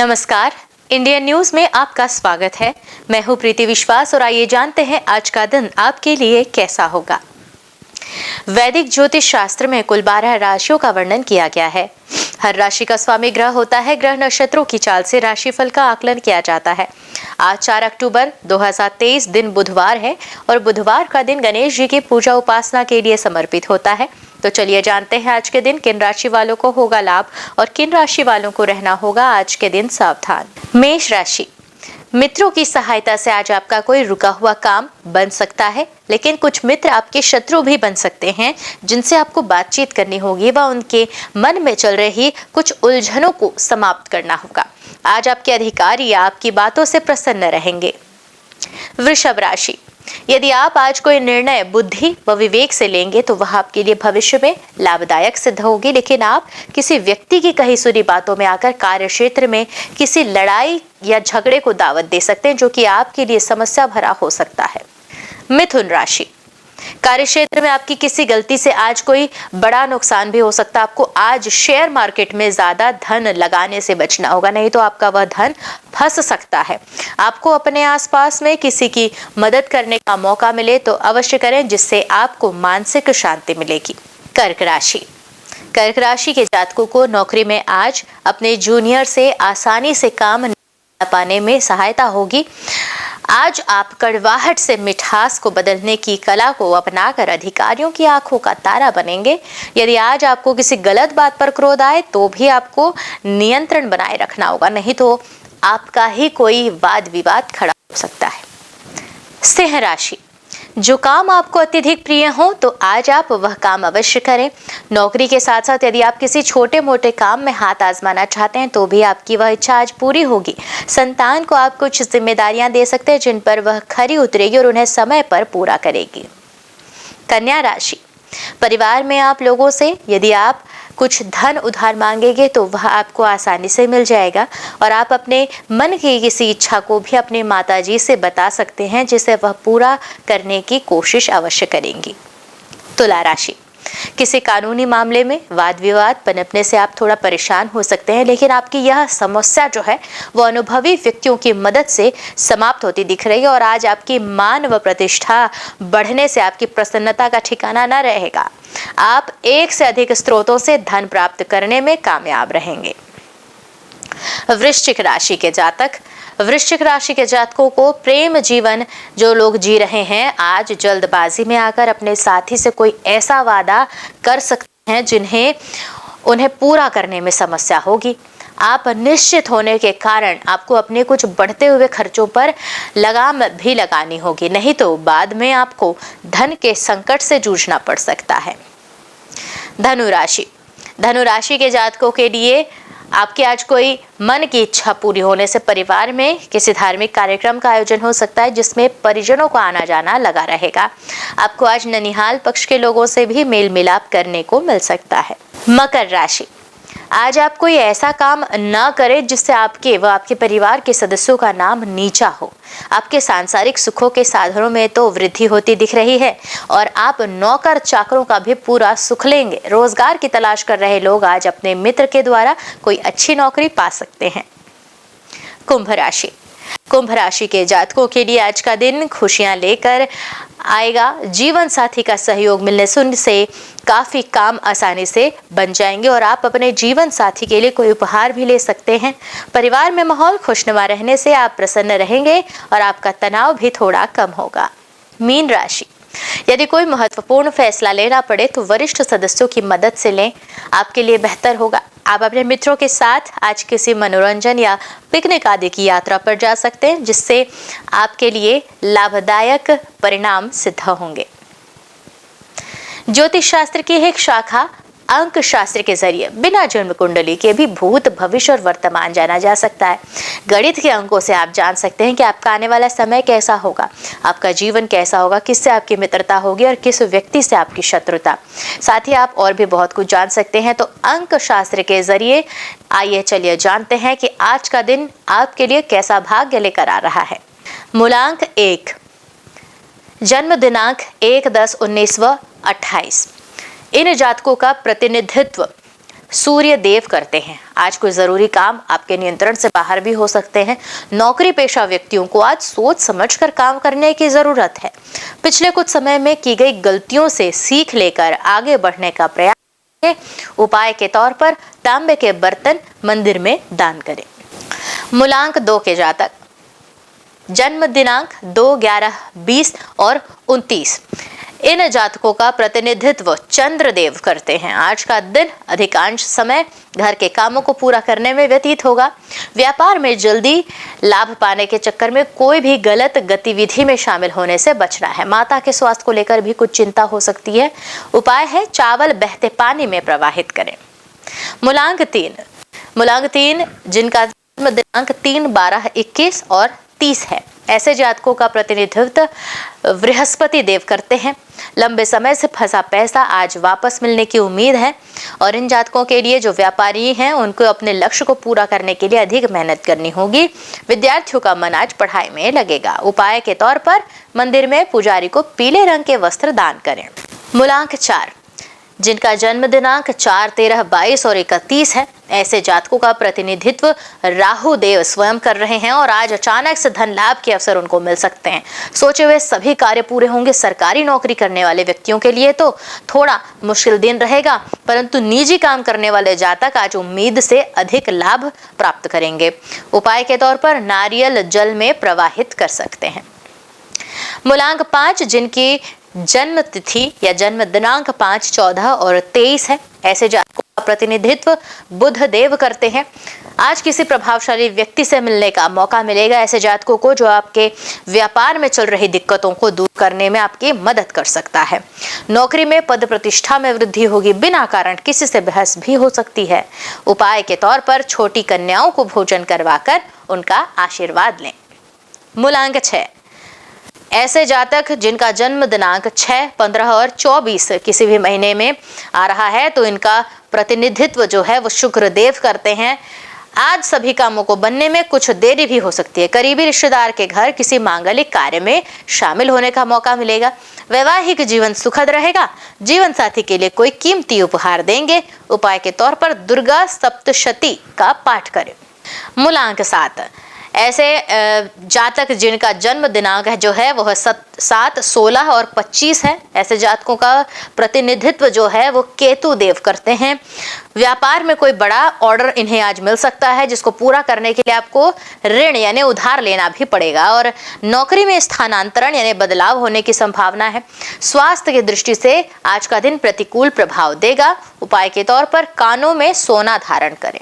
नमस्कार, Indian news में आपका स्वागत है। मैं हूं प्रीति विश्वास और आइए जानते हैं आज का दिन आपके लिए कैसा होगा। वैदिक ज्योतिष शास्त्र में कुल 12 राशियों का वर्णन किया गया है। हर राशि का स्वामी ग्रह होता है। ग्रह नक्षत्रों की चाल से राशिफल का आकलन किया जाता है। आज 4 अक्टूबर 2023 दिन बुधवार है और बुधवार का दिन गणेश जी की पूजा उपासना के लिए समर्पित होता है। तो चलिए जानते हैं आज के दिन किन राशि वालों को होगा लाभ और किन राशि वालों को रहना होगा आज के दिन सावधान। मेष राशि, मित्रों की सहायता से आज आपका कोई रुका हुआ काम बन सकता है, लेकिन कुछ मित्र आपके शत्रु भी बन सकते हैं जिनसे आपको बातचीत करनी होगी व उनके मन में चल रही कुछ उलझनों को समाप्त करना होगा। आज आपके अधिकारी आपकी बातों से प्रसन्न रहेंगे। वृषभ राशि, यदि आप आज कोई निर्णय बुद्धि व विवेक से लेंगे तो वह आपके लिए भविष्य में लाभदायक सिद्ध होगी, लेकिन आप किसी व्यक्ति की कही सुनी बातों में आकर कार्य क्षेत्र में किसी लड़ाई या झगड़े को दावत दे सकते हैं, जो कि आपके लिए समस्या भरा हो सकता है। मिथुन राशि, कार्य क्षेत्र में आपकी किसी गलती से आज कोई बड़ा नुकसान भी हो सकता है। आपको आज शेयर मार्केट में ज्यादा धन लगाने से बचना होगा, नहीं तो आपका वह धन फंस सकता है। आपको अपने आसपास में किसी की मदद करने का मौका मिले तो अवश्य करें, जिससे आपको मानसिक शांति मिलेगी। कर्क राशि, कर्क राशि के जातकों को नौकरी में आज अपने जूनियर से आसानी से काम पाने में सहायता होगी। आज आप कड़वाहट से मिठास को बदलने की कला को अपनाकर अधिकारियों की आंखों का तारा बनेंगे। यदि आज आपको किसी गलत बात पर क्रोध आए तो भी आपको नियंत्रण बनाए रखना होगा, नहीं तो आपका ही कोई वाद विवाद खड़ा हो सकता है। सिंह राशि, जो काम आपको अत्यधिक प्रिय हो तो आज आप वह काम अवश्य करें। नौकरी के साथ साथ यदि आप किसी छोटे मोटे काम में हाथ आजमाना चाहते हैं तो भी आपकी वह इच्छा आज पूरी होगी। संतान को आप कुछ जिम्मेदारियां दे सकते हैं जिन पर वह खरी उतरेगी और उन्हें समय पर पूरा करेगी। कन्या राशि, परिवार में आप लोगों से यदि आप कुछ धन उधार मांगेंगे तो वह आपको आसानी से मिल जाएगा और आप अपने मन की किसी इच्छा को भी अपने माताजी से बता सकते हैं, जिसे वह पूरा करने की कोशिश अवश्य करेंगी। तुला राशि, किसी कानूनी मामले में वाद विवाद पनपने से आप थोड़ा परेशान हो सकते हैं, लेकिन आपकी यह समस्या जो है वो अनुभवी व्यक्तियों की मदद से समाप्त होती दिख रही है और आज आपकी मान व प्रतिष्ठा बढ़ने से आपकी प्रसन्नता का ठिकाना न रहेगा। आप एक से अधिक स्रोतों से धन प्राप्त करने में कामयाब रहेंगे। वृश्चिक राशि के जातक, वृश्चिक राशि के जातकों को प्रेम जीवन जो लोग जी रहे हैं आज जल्दबाजी में आकर अपने साथी से कोई ऐसा वादा कर सकते हैं जिन्हें उन्हें पूरा करने में समस्या होगी। आप निश्चित होने के कारण आपको अपने कुछ बढ़ते हुए खर्चों पर लगाम भी लगानी होगी, नहीं तो बाद में आपको धन के संकट से जूझना पड़ सकता है। धनु राशि, धनु राशि के जातकों के लिए आपके आज कोई मन की इच्छा पूरी होने से परिवार में किसी धार्मिक कार्यक्रम का आयोजन हो सकता है जिसमें परिजनों को आना जाना लगा रहेगा। आपको आज ननिहाल पक्ष के लोगों से भी मेल मिलाप करने को मिल सकता है। मकर राशि, आज आप कोई ऐसा काम न करें जिससे आपके व आपके परिवार के सदस्यों का नाम नीचा हो। आपके सांसारिक सुखों के साधनों में तो वृद्धि होती दिख रही है और आप नौकर चाकरों का भी पूरा सुख लेंगे। रोजगार की तलाश कर रहे लोग आज अपने मित्र के द्वारा कोई अच्छी नौकरी पा सकते हैं। कुंभ राशि, कुंभ राशि के जातकों के लिए आज का दिन खुशियां लेकर आएगा। जीवन साथी का सहयोग मिलने से काफी काम आसानी से बन जाएंगे और आप अपने जीवन साथी के लिए कोई उपहार भी ले सकते हैं। परिवार में माहौल खुशनुमा रहने से आप प्रसन्न रहेंगे और आपका तनाव भी थोड़ा कम होगा। मीन राशि, यदि कोई महत्वपूर्ण फैसला लेना पड़े तो वरिष्ठ सदस्यों की मदद से लें, आपके लिए बेहतर होगा। आप अपने मित्रों के साथ आज किसी मनोरंजन या पिकनिक आदि की यात्रा पर जा सकते हैं, जिससे आपके लिए लाभदायक परिणाम सिद्ध होंगे। ज्योतिष शास्त्र की एक शाखा अंक शास्त्र के जरिए बिना जन्म कुंडली के भी भूत भविष्य और वर्तमान जाना जा सकता है। गणित के अंकों से आप जान सकते हैं कि आपका आने वाला समय कैसा होगा, आपका जीवन कैसा होगा, किससे आपकी मित्रता होगी और किस व्यक्ति से आपकी शत्रुता। साथ ही आप और भी बहुत कुछ जान सकते हैं। तो अंक शास्त्र के जरिए आइए चलिए जानते हैं कि आज का दिन आपके लिए कैसा भाग्य लेकर आ रहा है। मूलांक 1, जन्म दिनांक 1-10-19 व 28। इन जातकों का प्रतिनिधित्व सूर्य देव करते हैं। आज कोई जरूरी काम आपके नियंत्रण से बाहर भी हो सकते हैं। नौकरी पेशा व्यक्तियों को आज सोच समझकर काम करने की जरूरत है। पिछले कुछ समय में की गई गलतियों से सीख लेकर आगे बढ़ने का प्रयास करें। उपाय के तौर पर तांबे के बर्तन मंदिर में दान करें। मूलांक 2 के जातक, जन्म दिनांक 2, 11, 20 और 29, इन जातकों का प्रतिनिधित्व चंद्रदेव करते हैं। आज का दिन अधिकांश समय घर के कामों को पूरा करने में व्यतीत होगा। व्यापार में जल्दी लाभ पाने के चक्कर में कोई भी गलत गतिविधि में शामिल होने से बचना है। माता के स्वास्थ्य को लेकर भी कुछ चिंता हो सकती है। उपाय है चावल बहते पानी में प्रवाहित करें। मूलांक 3, जिनका जन्म दिनांक 3, 12, 21 और 30 है, ऐसे जातकों का प्रतिनिधित्व बृहस्पति देव करते हैं। लंबे समय से फंसा पैसा आज वापस मिलने की उम्मीद है और इन जातकों के लिए जो व्यापारी हैं उनको अपने लक्ष्य को पूरा करने के लिए अधिक मेहनत करनी होगी। विद्यार्थियों का मन आज पढ़ाई में लगेगा। उपाय के तौर पर मंदिर में पुजारी को पीले रंग के वस्त्र दान करें। मूलांक 4, जिनका जन्म दिनांक 4, 13, 22 और 31 है, ऐसे जातकों का प्रतिनिधित्व राहु देव स्वयं कर रहे हैं और आज अचानक से धन लाभ के अवसर उनको मिल सकते हैं। सोचे हुए सभी कार्य पूरे होंगे। सरकारी नौकरी करने वाले व्यक्तियों के लिए तो थोड़ा मुश्किल दिन रहेगा, परंतु निजी काम करने वाले जातक आज उम्मीद से अधिक लाभ प्राप्त करेंगे। उपाय के तौर पर नारियल जल में प्रवाहित कर सकते हैं। मूलांक 5, जिनकी जन्म तिथि या जन्म दिनांक 5, 14 और 23 है, ऐसे जातकों का प्रतिनिधित्व बुध देव करते हैं। आज किसी प्रभावशाली व्यक्ति से मिलने का मौका मिलेगा ऐसे जातकों को, जो आपके व्यापार में चल रही दिक्कतों को दूर करने में आपकी मदद कर सकता है। नौकरी में पद प्रतिष्ठा में वृद्धि होगी। बिना कारण किसी से बहस भी हो सकती है। उपाय के तौर पर छोटी कन्याओं को भोजन करवाकर उनका आशीर्वाद लें। मूलांक 6, ऐसे जातक जिनका जन्म दिनांक 6, 15 और 24 किसी भी महीने में आ रहा है, तो इनका प्रतिनिधित्व जो है वो शुक्र देव करते हैं। आज सभी कामों को बनने में कुछ देरी भी हो सकती है। करीबी रिश्तेदार के घर किसी मांगलिक कार्य में शामिल होने का मौका मिलेगा। वैवाहिक जीवन सुखद रहेगा। जीवन साथी के लिए कोई कीमती उपहार देंगे। उपाय के तौर पर दुर्गा सप्तशती का पाठ करें। मूलांक 7, ऐसे जातक जिनका जन्म दिनांक है जो है वह 7, 16 और 25 है, ऐसे जातकों का प्रतिनिधित्व जो है वो केतु देव करते हैं। व्यापार में कोई बड़ा ऑर्डर इन्हें आज मिल सकता है, जिसको पूरा करने के लिए आपको ऋण यानी उधार लेना भी पड़ेगा और नौकरी में स्थानांतरण यानी बदलाव होने की संभावना है। स्वास्थ्य की दृष्टि से आज का दिन प्रतिकूल प्रभाव देगा। उपाय के तौर पर कानों में सोना धारण करें।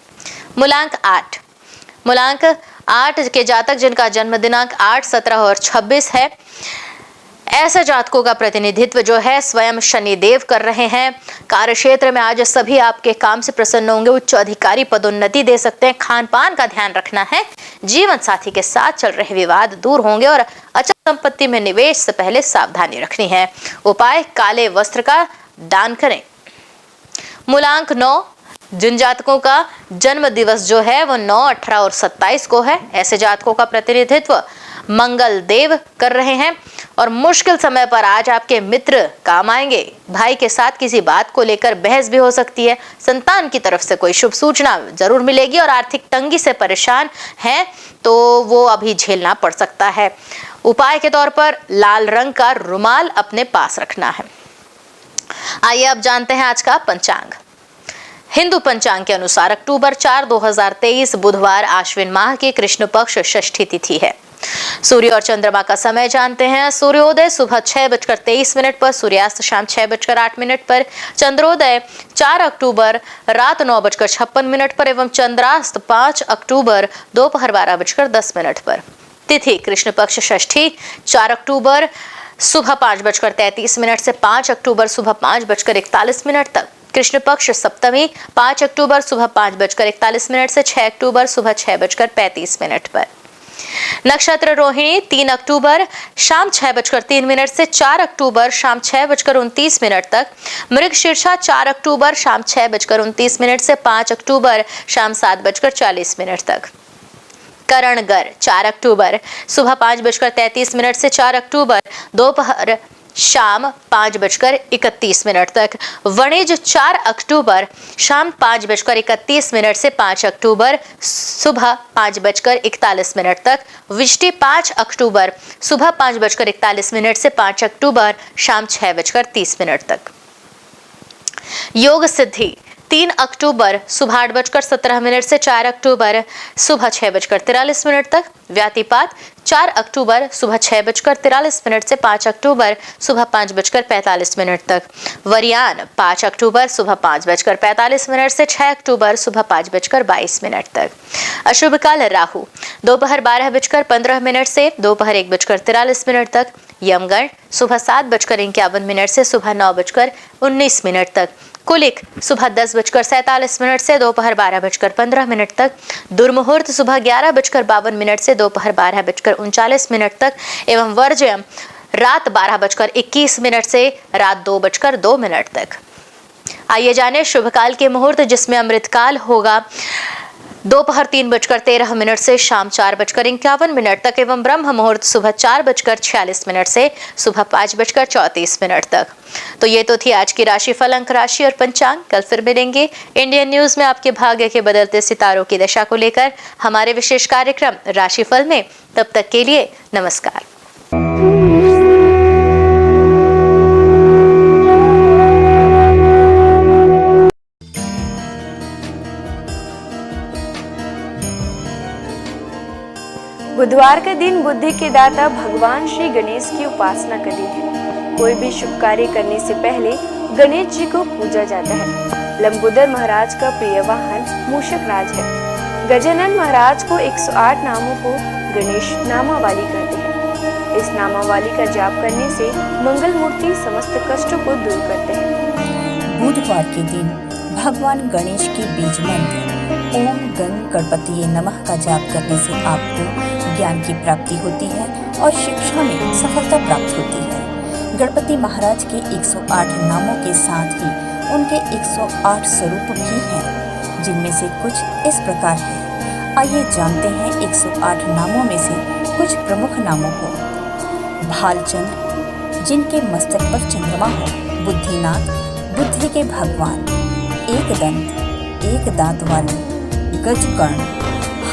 मूलांक 8 के जातक जिनका जन्म दिनांक 8, 17 और 26 है, ऐसे जातकों का प्रतिनिधित्व जो है स्वयं शनिदेव कर रहे हैं। कार्य क्षेत्र में आज सभी आपके काम से प्रसन्न होंगे। उच्च अधिकारी पदोन्नति दे सकते हैं। खान पान का ध्यान रखना है। जीवन साथी के साथ चल रहे विवाद दूर होंगे और अचल संपत्ति में निवेश से पहले सावधानी रखनी है। उपाय काले वस्त्र का दान करें। मूलांक 9, जिन जातकों का जन्म दिवस जो है वो 9, 18 और 27 को है, ऐसे जातकों का प्रतिनिधित्व मंगल देव कर रहे हैं और मुश्किल समय पर आज आपके मित्र काम आएंगे। भाई के साथ किसी बात को लेकर बहस भी हो सकती है। संतान की तरफ से कोई शुभ सूचना जरूर मिलेगी और आर्थिक तंगी से परेशान हैं तो वो अभी झेलना पड़ सकता है। उपाय के तौर पर लाल रंग का रुमाल अपने पास रखना है। आइए अब जानते हैं आज का पंचांग। हिंदू पंचांग के अनुसार अक्टूबर 4, 2023 बुधवार आश्विन माह की कृष्ण पक्ष षष्ठी तिथि है। सूर्य और चंद्रमा का समय जानते हैं। सूर्योदय सुबह 6:23 पर, सूर्यास्त शाम 6:08 पर, चंद्रोदय 4 अक्टूबर रात 9:56 पर एवं चंद्रास्त 5 अक्टूबर दोपहर 12:10 पर। तिथि कृष्ण पक्ष षष्ठी 4 अक्टूबर सुबह 5:33 से 5 अक्टूबर सुबह 5:41 तक। कृष्ण पक्ष सप्तमी 5 अक्टूबर सुबह 5:41 से 6 अक्टूबर सुबह 6:35 पर। नक्षत्र रोहिणी 3 अक्टूबर शाम 6:03 से 4 अक्टूबर शाम 6:29 तक। मृगशीर्षा 4 अक्टूबर शाम 6:29 से 5 अक्टूबर शाम 7:40 तक। करणगर 4 अक्टूबर सुबह 5:33 से 4 अक्टूबर दोपहर शाम 5:31 तक। वणिज 4 अक्टूबर शाम 5:31 से 5 अक्टूबर सुबह 5:41 तक। विष्टि 5 अक्टूबर सुबह 5:41 से 5 अक्टूबर शाम 6:30 तक। योग सिद्धि 3 अक्टूबर सुबह 8:17 से 4 अक्टूबर सुबह 6:43 तक। व्यातिपात 4 अक्टूबर सुबह 6:43 से 5 अक्टूबर सुबह 5:45 तक। वरियान 5 अक्टूबर सुबह 5:45 से 6 अक्टूबर सुबह 5:22 तक। अशुभ काल राहु दोपहर 12:15 से दोपहर 1:43 तक। यमगण सुबह 7:51 से सुबह 9:19 तक। कुलिक सुबह 10:47 से दोपहर 12:15 तक। दुर्मुहूर्त सुबह 11:52 से दोपहर 12:39 तक एवं वर्ज्यम रात 12:21 से रात 2:02 तक। आइए जाने शुभ काल के मुहूर्त, जिसमें अमृतकाल होगा दोपहर 3:13 से शाम 4:51 तक एवं ब्रह्म मुहूर्त सुबह 4:46 से सुबह 5:34 तक। तो ये तो थी आज की राशिफल, अंक राशि और पंचांग। कल फिर मिलेंगे इंडियन न्यूज में आपके भाग्य के बदलते सितारों की दशा को लेकर हमारे विशेष कार्यक्रम राशिफल में। तब तक के लिए नमस्कार। बुधवार का दिन बुद्धि के दाता भगवान श्री गणेश की उपासना का दिन है। कोई भी शुभ कार्य करने से पहले गणेश जी को पूजा जाता है। लंबोदर महाराज का प्रिय वाहन मूषक राज है। गजानन महाराज को 108 नामों को गणेश नामावली कहते हैं। इस नामावली का जाप करने से मंगल मूर्ति समस्त कष्टों को दूर करते हैं। बुधवार के दिन भगवान गणेश के बीज मंत्र ओम गं गणपतिये नमः का जाप करने से आपको ज्ञान की प्राप्ति होती है और शिक्षा में सफलता प्राप्त होती है। गणपति महाराज के 108 नामों के साथ ही उनके 108 स्वरूप भी हैं, जिनमें से कुछ इस प्रकार है। आइए जानते हैं 108 नामों में से कुछ प्रमुख नामों को। भालचंद्र, जिनके मस्तक पर चंद्रमा हो। बुद्धिनाथ, बुद्धि के भगवान। एक दंत, एक दांत वाले। गजकर्ण,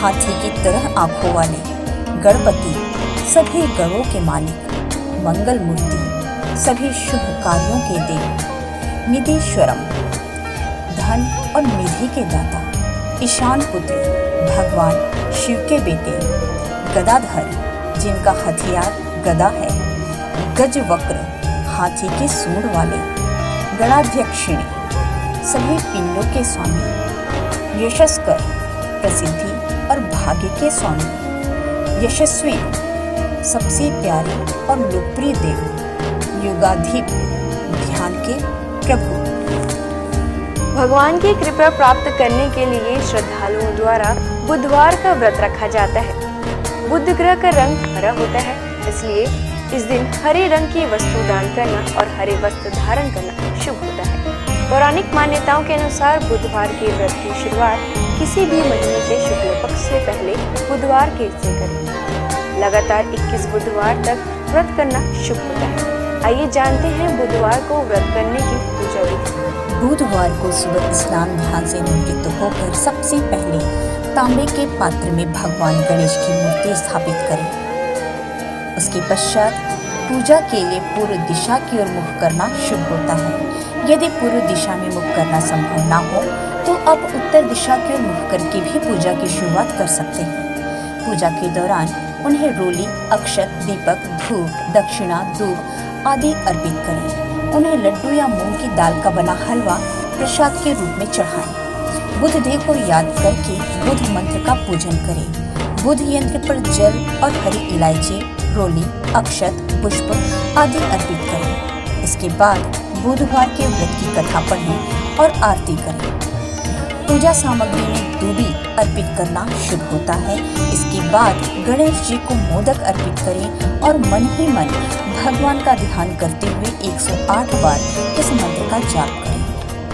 हाथी की तरह आंखों वाले। गणपति, सभी गणों के मालिक। मंगल मूर्ति, सभी शुभ कार्यों के देव। निधीश्वरम, धन और निधि के दाता। ईशान पुत्र, भगवान शिव के बेटे। गदाधर, जिनका हथियार गदा है। गजवक्र, हाथी के सूंड वाले। गणाध्यक्षिणी, सभी पिंडों के स्वामी। यशस्कर, प्रसिद्धि और भाग्य के स्वामी। यशस्वी, सबसे प्यारे और लोकप्रिय देव। युगाधिप, ध्यान के प्रभु। भगवान की कृपा प्राप्त करने के लिए श्रद्धालुओं द्वारा बुधवार का व्रत रखा जाता है। बुध ग्रह का रंग हरा होता है, इसलिए इस दिन हरे रंग की वस्तु दान करना और हरे वस्त्र धारण करना शुभ होता है। पौराणिक मान्यताओं के अनुसार बुधवार के व्रत की शुरुआत किसी भी महीने के शुक्ल पक्ष से पहले बुधवार के से करें। लगातार 21 बुधवार तक व्रत करना शुभ होता है। आइए जानते हैं बुधवार को व्रत करने की पूजा विधि। बुधवार को सुबह स्नान ध्यान से निवृत्त होकर सबसे पहले तांबे के पात्र में भगवान गणेश की मूर्ति स्थापित करें। उसके पश्चात पूजा के लिए पूर्व दिशा की ओर मुख करना शुभ होता है। यदि पूर्व दिशा में मुख करना संभव ना हो तो आप उत्तर दिशा की ओर मुख करके भी पूजा की शुरुआत कर सकते हैं। पूजा के दौरान उन्हें रोली, अक्षत, दीपक, धूप, दक्षिणा, दूब आदि अर्पित करें। उन्हें लड्डू या मूंग की दाल का बना हलवा प्रसाद के रूप में चढ़ाएं। बुध देव को याद करके बुध मंत्र का पूजन करें। बुध यंत्र पर जल और हरी इलायची, रोली, अक्षत, पुष्प आदि अर्पित करें। इसके बाद बुधवार के व्रत की कथा पढ़ें और आरती करें। पूजा सामग्री में दूबी अर्पित करना शुभ होता है। इसके बाद गणेश जी को मोदक अर्पित करें और मन ही मन भगवान का ध्यान करते हुए 108 बार इस मंत्र का जाप करें।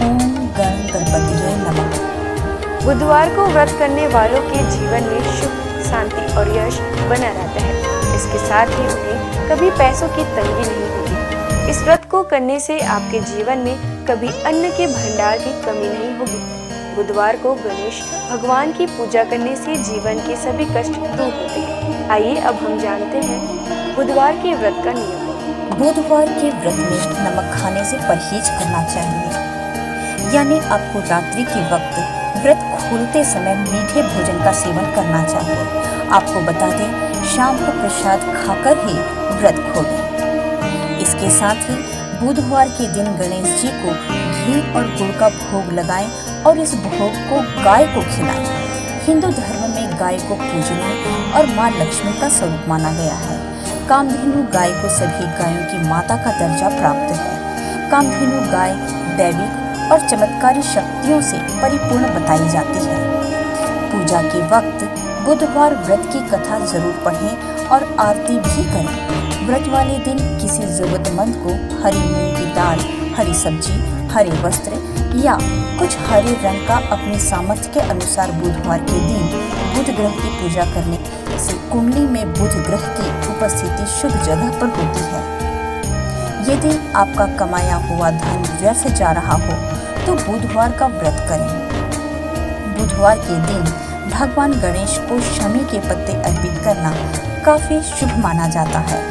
ओम गण गणपतिये नमः। बुधवार को व्रत करने वालों के जीवन में सुख, शांति और यश बना रहता है। इसके साथ ही उन्हें कभी पैसों की तंगी नहीं होती। इस व्रत को करने से आपके जीवन में कभी अन्न के भंडार की कमी नहीं होगी। बुधवार को गणेश भगवान की पूजा करने से जीवन के सभी कष्ट दूर होते हैं। आइए अब हम जानते हैं बुधवार के व्रत का नियम। बुधवार के व्रत में नमक खाने से परहेज करना चाहिए, यानी आपको रात्रि के वक्त व्रत खोलते समय मीठे भोजन का सेवन करना चाहिए। आपको बता दें, शाम को प्रसाद खाकर ही व्रत खोलें। इसके साथ ही बुधवार के दिन गणेश जी को घी और गुड़ का भोग लगाएं और इस भोग को गाय को खिलाएं। हिंदू धर्म में गाय को पूजनीय और मां लक्ष्मी का स्वरूप माना गया है। कामधेनु गाय को सभी गायों की माता का दर्जा प्राप्त है। कामधेनु गाय दैविक और चमत्कारी शक्तियों से परिपूर्ण बताई जाती है। पूजा के वक्त बुधवार व्रत की कथा जरूर पढ़ें और आरती भी करें। व्रत वाले दिन किसी जरूरतमंद को हरी मूंग की दाल, हरी सब्जी, हरे वस्त्र या कुछ हरे रंग का अपने सामर्थ्य के अनुसार बुधवार के दिन बुध ग्रह की पूजा करने से कुंडली में बुध ग्रह की उपस्थिति शुभ जगह पर होती है। यदि आपका कमाया हुआ धन व्यर्थ जा रहा हो तो बुधवार का व्रत करें। बुधवार के दिन भगवान गणेश को शमी के पत्ते अर्पित करना काफी शुभ माना जाता है।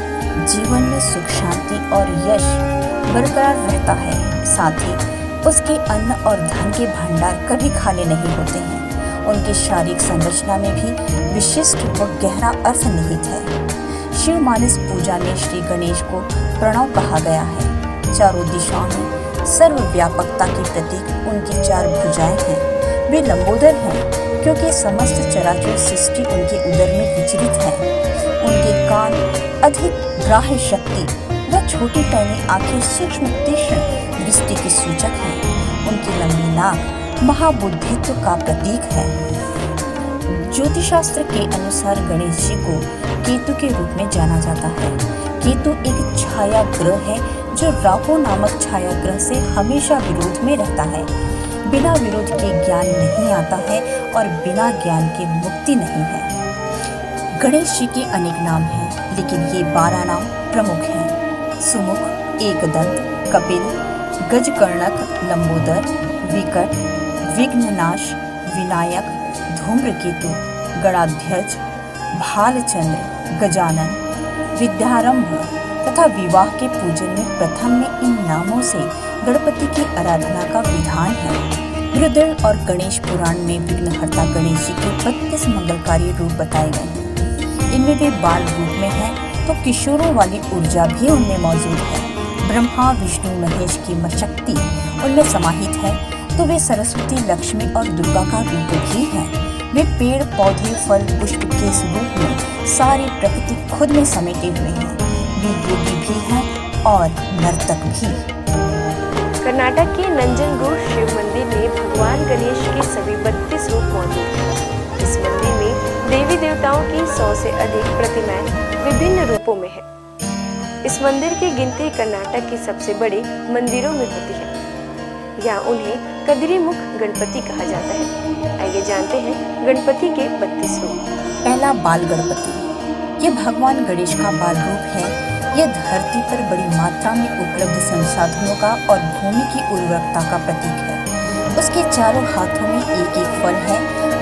जीवन में सुख, शांति और यश बरकरार रहता है। साथ ही उसके अन्न और धन के भंडार कभी खाली नहीं होते हैं। उनकी शारीरिक संरचना में भी विशिष्ट व गहरा अर्थ निहित है। शिव मानस पूजा में श्री गणेश को प्रणव कहा गया है। चारों दिशाओं में सर्वव्यापकता के प्रतीक उनकी 4 भुजाएं हैं। वे लंबोदर हैं क्योंकि समस्त चराचर सृष्टि उनके उदर में विचरित है। उनके कान अधिक ग्राह्य शक्ति व छोटी पैनी आंखें सूक्ष्म तीक्ष्ण दृष्टि के सूचक हैं। उनकी लंबी नाक महाबुद्धित्व का प्रतीक है। ज्योतिषशास्त्र के अनुसार गणेश जी को केतु के रूप में जाना जाता है। केतु एक छाया ग्रह है जो राहु नामक छाया ग्रह से हमेशा विरोध में रहता है। बिना विरोध के ज्ञान नहीं आता है और बिना ज्ञान के मुक्ति नहीं है। गणेश जी के अनेक नाम हैं, लेकिन ये 12 नाम प्रमुख हैं। सुमुख, एकदंत, कपिल, गजकर्णक, लंबोदर, विकट, विघ्ननाश, विनायक, धूम्रकेतु, गणाध्यक्ष, भालचंद्र, गजानन, विद्यारंभ तथा विवाह के पूजन में प्रथम में इन नामों से गणपति की आराधना का विधान है। रुद्र और गणेश पुराण में विघ्नहर्ता गणेश जी के 32 मंगलकारी रूप बताए गए हैं। इनमें वे बाल रूप में हैं तो किशोरों वाली ऊर्जा भी उनमें मौजूद है। ब्रह्मा, विष्णु, महेश की शक्ति उनमें समाहित है तो वे सरस्वती, लक्ष्मी और दुर्गा का रूप भी हैं। वे पेड़, पौधे, फल, पुष्प के स्वरूप में सारी प्रकृति खुद में समेटे हुए हैं। वे योगी भी हैं और नर्तक भी। कर्नाटक के नंजनगूड शिव मंदिर में भगवान गणेश के सभी 32 रूप मौजूद हैं। इस मंदिर में देवी देवताओं की 100 से अधिक प्रतिमाएं विभिन्न रूपों में है। इस मंदिर की गिनती कर्नाटक के सबसे बड़े मंदिरों में होती है। यहाँ उन्हें कदिरीमुख गणपति कहा जाता है। आइए जानते हैं गणपति के 32 रूप। पहला, बाल गणपति। ये भगवान गणेश का बाल रूप है। यह धरती पर बड़ी मात्रा में उपलब्ध संसाधनों का और भूमि की उर्वरकता का प्रतीक है। उसके चारों हाथों में एक एक फल है,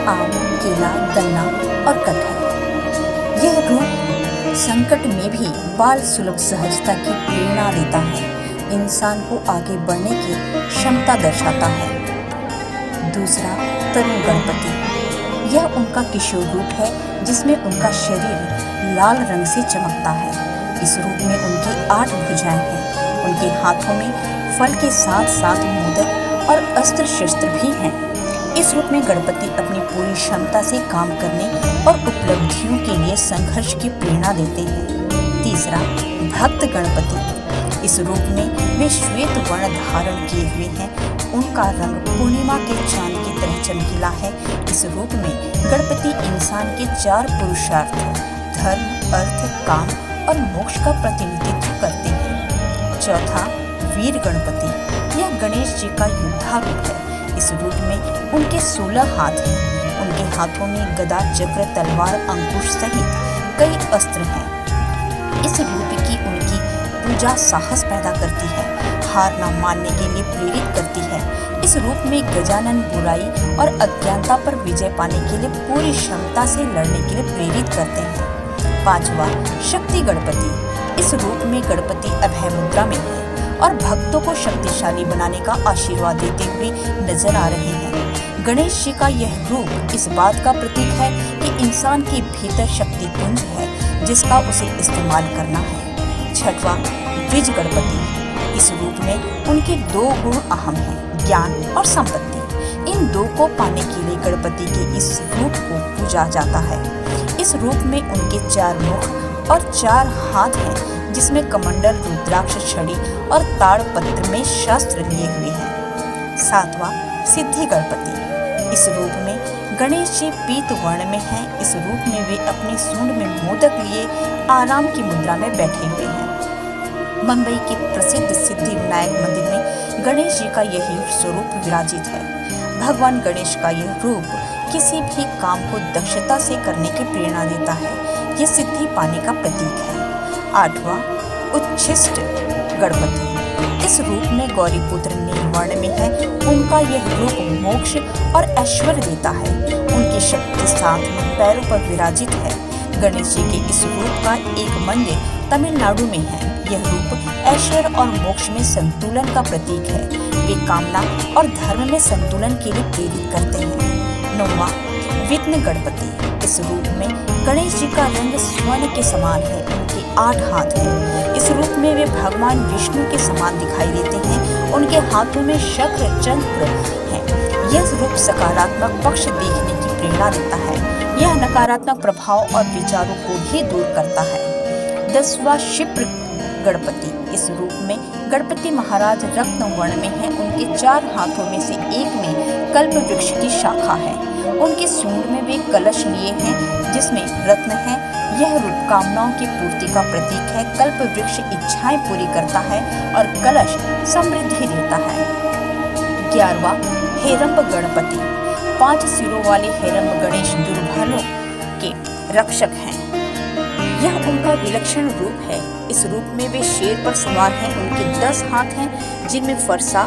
आम, केला, गन्ना और कटहल। यह रूप संकट में भी बाल सुलभ सहजता की प्रेरणा देता है। इंसान को आगे बढ़ने की क्षमता दर्शाता है। दूसरा, तरुण गणपति। यह उनका किशोर रूप है जिसमें उनका शरीर लाल रंग से चमकता है। इस रूप में उनकी 8 भुजाएं हैं। उनके हाथों में फल के साथ साथ मोदक और अस्त्र शस्त्र भी हैं। इस रूप में गणपति अपनी पूरी क्षमता से काम करने और उपलब्धियों के लिए संघर्ष की प्रेरणा देते हैं। तीसरा, भक्त गणपति। इस रूप में वे श्वेत वर्ण धारण किए हुए हैं। उनका रंग पूर्णिमा के चांद की तरह चमकीला है। इस रूप में गणपति इंसान के 4 पुरुषार्थ धर्म, अर्थ, काम और मोक्ष का प्रतिनिधित्व करते हैं। चौथा, वीर गणपति। यह गणेश जी का योद्धा रूप है। इस रूप में उनके 16 हाथ हैं। उनके हाथों में गदा, चक्र, तलवार, अंकुश सहित कई अस्त्र हैं। इस रूप की उनकी पूजा साहस पैदा करती है, हार न मानने के लिए प्रेरित करती है। इस रूप में गजानन बुराई और अज्ञानता पर विजय पाने के लिए पूरी क्षमता से लड़ने के लिए प्रेरित करते हैं। पांचवा, शक्ति गणपति। इस रूप में गणपति अभय मुद्रा में है और भक्तों को शक्तिशाली बनाने का आशीर्वाद देते हुए नजर आ रहे हैं। गणेश जी का यह रूप इस बात का प्रतीक है कि इंसान के भीतर शक्ति पुंज है जिसका उसे इस्तेमाल करना है। छठवां, द्विज गणपति। इस रूप में उनके दो गुण अहम हैं, ज्ञान और संपत्ति। इन दो को पाने के लिए गणपति के इस रूप को पूजा जाता है। इस रूप में उनके 4 मुख और 4 हाथ हैं, जिसमें कमंडल, रुद्राक्ष, छड़ी और ताड़पत्र में शस्त्र लिए हुए हैं। सातवां, सिद्धि गणपति। इस रूप में गणेश जी पीत वर्ण में हैं। इस रूप में वे अपने सूंड में मोदक लिए आराम की मुद्रा में बैठे हुए हैं। मुंबई के प्रसिद्ध सिद्धि विनायक मंदिर में गणेश जी का यही स्वरूप विराजित है। भगवान गणेश का यह रूप किसी भी काम को दक्षता से करने की प्रेरणा देता है। यह सिद्धि पाने का प्रतीक है। आठवां, उच्छिष्ट गणपति। इस रूप में गौरी पुत्र नीलवर्ण में है। उनका यह रूप मोक्ष और ऐश्वर्य देता है। उनकी शक्ति 7 में पैरों पर विराजित है। गणेश जी के इस रूप का एक मंदिर तमिलनाडु में है। यह रूप ऐश्वर्य और मोक्ष में संतुलन का प्रतीक है। वे कामना और धर्म में संतुलन के लिए प्रेरित करते हैं। नौवां, विघ्न गणपति। इस रूप में गणेश जी का रंग स्वर्ण के समान है। उनके 8 हाथ हैं। इस रूप में वे भगवान विष्णु के समान दिखाई देते हैं। उनके हाथों में शक्र चक्र है। यह रूप सकारात्मक पक्ष देखने की प्रेरणा देता है। यह नकारात्मक प्रभाव और विचारों को भी दूर करता है। 10वां, क्षिप्र गणपति। इस रूप में गणपति महाराज रत्न वर्ण में हैं। उनके 4 हाथों में से एक में कल्प वृक्ष की शाखा है। उनके सूंड में वे कलश लिए हैं जिसमें रत्न है। यह रूप कामनाओं की पूर्ति का प्रतीक है। कल्प वृक्ष इच्छाएं पूरी करता है और कलश समृद्धि देता है। 11वां, हेरंब गणपति। 5 सिरों वाले हेरंब गणेश दुर्बलों के रक्षक हैं। यह उनका विलक्षण रूप है। इस रूप में वे शेर पर सवार हैं। उनके 10 हाथ हैं जिनमें फरसा,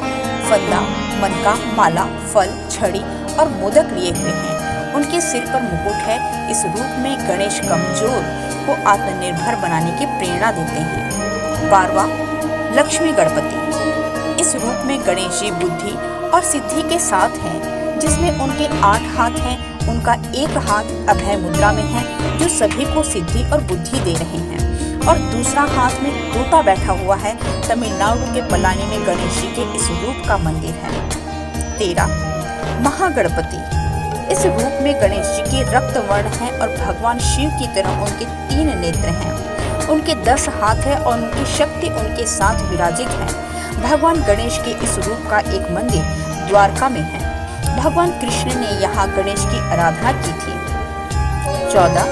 फंदा, मनका, माला, फल, छड़ी और मोदक लिए हुए हैं। उनके सिर पर मुकुट है। इस रूप में गणेश कमजोर को आत्मनिर्भर बनाने की प्रेरणा देते हैं। 12वां, लक्ष्मी गणपति। इस रूप में गणेश जी बुद्धि और सिद्धि के साथ हैं, जिसमें उनके 8 हाथ हैं। उनका एक हाथ अभय मुद्रा में है जो सभी को सिद्धि और बुद्धि दे रहे हैं और दूसरा हाथ में तोता बैठा हुआ है। तमिलनाडु के पलानी में गणेश जी के इस रूप का मंदिर है। 13, महागणपति। इस रूप में गणेश जी के रक्त वर्ण है और भगवान शिव की तरह उनके 3 नेत्र हैं। उनके 10 हाथ है और उनकी शक्ति उनके साथ विराजित है। भगवान गणेश के इस रूप का एक मंदिर द्वारका में है। भगवान कृष्ण ने यहाँ गणेश की आराधना की थी। 14,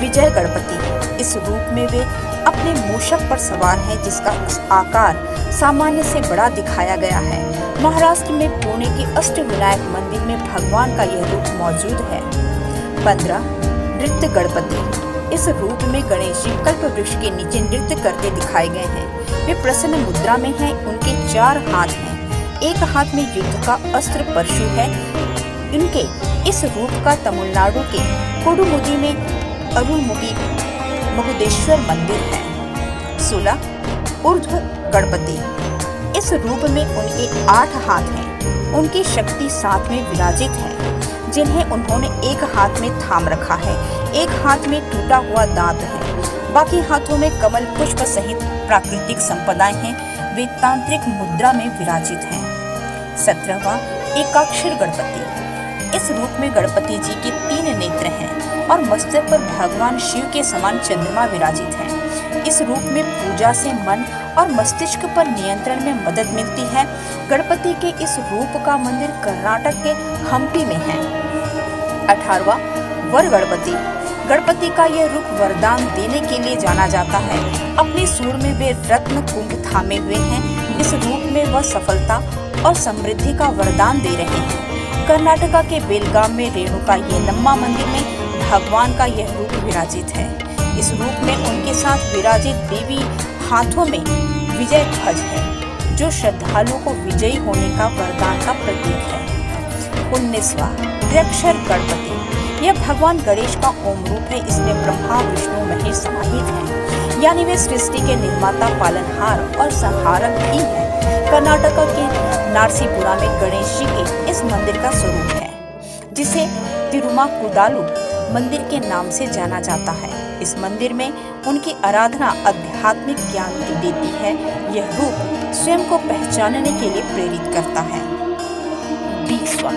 विजय गणपति। इस रूप में वे अपने मूषक पर सवार हैं जिसका आकार सामान्य से बड़ा दिखाया गया है। महाराष्ट्र में पुणे के अष्टविनायक मंदिर में भगवान का यह रूप मौजूद है। 15, नृत्य गणपति। इस रूप में गणेश जी कल्प वृक्ष के नीचे नृत्य करते दिखाए गए हैं। वे प्रसन्न मुद्रा में हैं। उनके 4 हाथ हैं। एक हाथ में युद्ध का अस्त्र परशु है। इनके इस रूप का तमिलनाडु के कोडुमुदी में अरुणमुगी महुदेश्वर मंदिर है। 16, ऊर्ध्व गणपति। इस रूप में उनके 8 हाथ हैं। उनकी शक्ति 7 में विराजित है, जिन्हें उन्होंने एक हाथ में थाम रखा है। एक हाथ में टूटा हुआ दांत है। बाकी हाथों में कमल पुष्प सहित प्राकृतिक संपदाएं हैं। वे तांत्रिक मुद्रा में विराजित हैं। 17वां, एकाक्षर गणपति। इस रूप में गणपति जी के 3 नेत्र हैं और मस्तक पर भगवान शिव के समान चंद्रमा विराजित है। इस रूप में पूजा से मन और मस्तिष्क पर नियंत्रण में मदद मिलती है। गणपति के इस रूप का मंदिर कर्नाटक के हम्पी में है। 18वां, वर गणपति। गणपति का यह रूप वरदान देने के लिए जाना जाता है। अपने सूंड में वे रत्न कुंभ थामे हुए हैं। इस रूप में वह सफलता और समृद्धि का वरदान दे रहे हैं। कर्नाटका के बेलगाम में रेणुका येलम्मा मंदिर में भगवान का यह रूप विराजित है। इस रूप में उनके साथ विराजित देवी हाथों में विजय ध्वज है, जो श्रद्धालुओं को विजयी होने का वरदान का प्रतीक है। 19वां त्र्यक्षर गणपति। यह भगवान गणेश का ओम रूप है। इसमें ब्रह्मा विष्णु महेश समाहित हैं, यानी वे सृष्टि के निर्माता, पालनहार और संहारक भी हैं। कर्नाटक के नारसीपुरा में गणेश जी के इस मंदिर का स्वरूप है, जिसे तिरुमाकुदालु मंदिर के नाम से जाना जाता है। इस मंदिर में उनकी आराधना आध्यात्मिक ज्ञान देती है। यह रूप स्वयं को पहचानने के लिए प्रेरित करता है। 20वां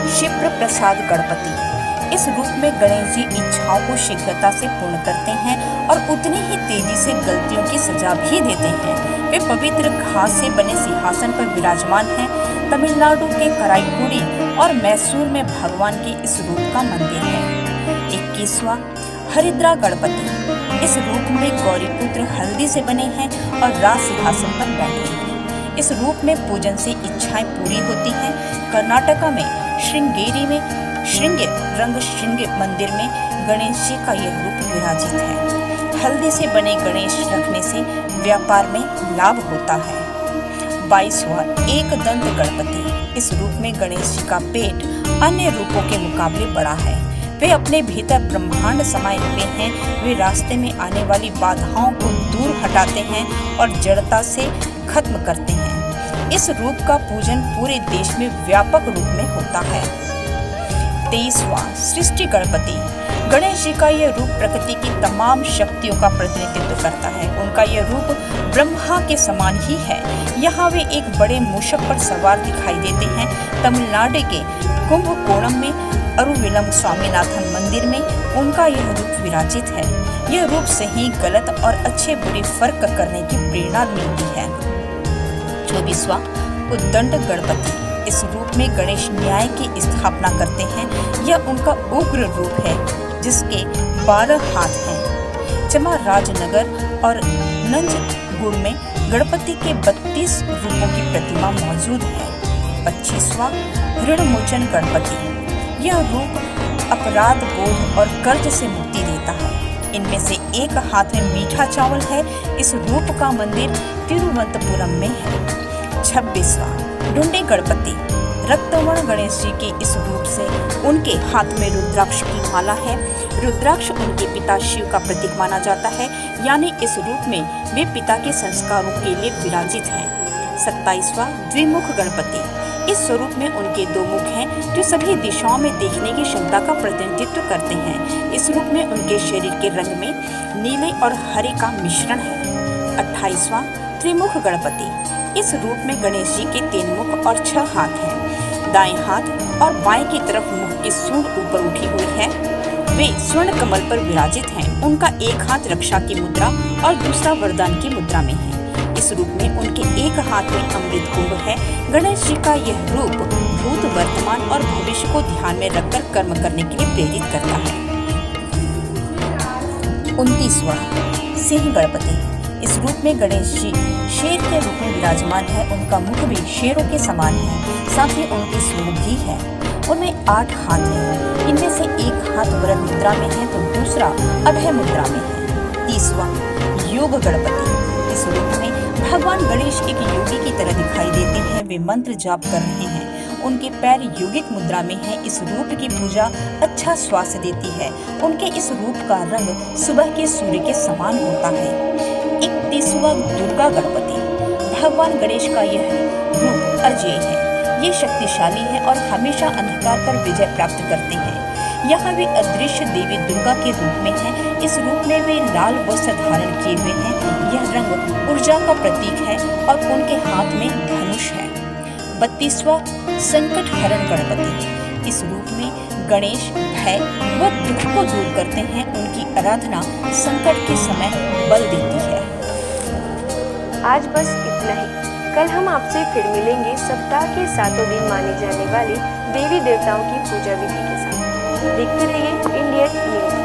क्षिप्र प्रसाद गणपति। इस रूप में गणेश जी इच्छाओं को शीघ्रता से पूर्ण करते हैं और उतनी ही तेजी से गलतियों की सजा भी देते हैं। वे पवित्र घास से बने सिंहासन पर विराजमान हैं। तमिलनाडु के कराईकुडी और मैसूर में भगवान के इस रूप का मंदिर है। 21वां हरिद्रा गणपति। इस रूप में गौरीपुत्र हल्दी से बने हैं और राज सिंहासन पर बैठे हैं। इस रूप में पूजन से इच्छाएं पूरी होती हैं। कर्नाटका में श्रृंगेरी में श्रृंग रंगशृंग मंदिर में गणेश जी का यह रूप विराजित है। हल्दी से बने गणेश रखने से व्यापार में लाभ होता है। 22वां एक दंत गणपति। इस रूप में गणेश जी का पेट अन्य रूपों के मुकाबले बड़ा है। वे अपने भीतर ब्रह्मांड समाये हुए हैं। वे रास्ते में आने वाली बाधाओं को दूर हटाते हैं और जड़ता से खत्म करते हैं। इस रूप का पूजन पूरे देश में व्यापक रूप में होता है। 23वां सृष्टि गणपति। गणेश जी का यह रूप प्रकृति की तमाम शक्तियों का प्रतिनिधित्व करता है। उनका यह रूप ब्रह्मा के समान ही है। यहाँ वे एक बड़े मूषक पर सवार दिखाई देते हैं। तमिलनाडु के कुंभकोणम में अरुविलम स्वामीनाथन मंदिर में उनका यह रूप विराजित है। यह रूप सही गलत और अच्छे बुरे फर्क करने की प्रेरणा मिलती है। 24वां उद्दंड गणपति। इस रूप में गणेश न्याय की स्थापना करते हैं। यह उनका उग्र रूप है, जिसके 12 हाथ हैं। चामराजनगर और नंजगुड़ में गणपति के 32 रूपों की प्रतिमा मौजूद है। 25वां ऋणमोचन गणपति। यह रूप अपराध बोध और कर्ज से मुक्ति देता है। इनमें से एक हाथ में मीठा चावल है। इस रूप का मंदिर तिरुवनंतपुरम में है। 26वां ढूंढे गणपति। रक्तवर्ण गणेश जी के इस रूप से उनके हाथ में रुद्राक्ष की माला है। रुद्राक्ष उनके पिता शिव का प्रतीक माना जाता है, यानी इस रूप में वे पिता के संस्कारों के लिए विराजित हैं। 27वां द्विमुख गणपति। इस स्वरूप में उनके 2 मुख हैं, जो सभी दिशाओं में देखने की क्षमता का प्रतिनिधित्व करते हैं। इस रूप में उनके शरीर के रंग में नीले और हरे का मिश्रण है। 28वां त्रिमुख गणपति। इस रूप में गणेश जी के 3 मुख और 6 हाथ हैं। दाएं हाथ और बाएं की तरफ मुख की सूंड ऊपर उठी हुई है। वे स्वर्ण कमल पर विराजित हैं। उनका एक हाथ रक्षा की मुद्रा और दूसरा वरदान की मुद्रा में है। इस रूप में उनके एक हाथ में अमृत कुंभ है। गणेश जी का यह रूप भूत, वर्तमान और भविष्य को ध्यान में रखकर कर्म करने के लिए प्रेरित करता है। 29वां सिंह गणपति। इस रूप में गणेश जी शेर के रूप में विराजमान है। उनका मुख भी शेरों के समान है, साथ ही उनकी सूंड भी है। उनमें 8 हाथ हैं। इनमें से एक हाथ वरद मुद्रा में है तो दूसरा अभय मुद्रा में है। 30वां योग गणपति। इस रूप में भगवान गणेश एक योगी की तरह दिखाई देते हैं। वे मंत्र जाप कर रहे हैं। उनके पैर योगिक मुद्रा में हैं। इस रूप की पूजा अच्छा स्वास्थ्य देती है। उनके इस रूप का रंग सुबह के सूर्य के समान होता है। 31वां दुर्गा गणपति। भगवान गणेश का यह रूप अजेय है। ये शक्तिशाली है और हमेशा अंधकार पर विजय प्राप्त करते हैं। यहाँ वे अदृश्य देवी दुर्गा के रूप में हैं। इस रूप में वे लाल वस्त्र धारण किए हुए हैं। यह रंग ऊर्जा का प्रतीक है और उनके हाथ में धनुष है। 32वां संकट हरण गणपति। इस रूप में गणेश भय व दुख को दूर करते हैं। उनकी आराधना संकट के समय बल देती है। आज बस इतना ही। कल हम आपसे फिर मिलेंगे सप्ताह के 7 दिन माने जाने वाले देवी देवताओं की पूजा विधि के साथ। देखते रहिए इंडियन न्यूज।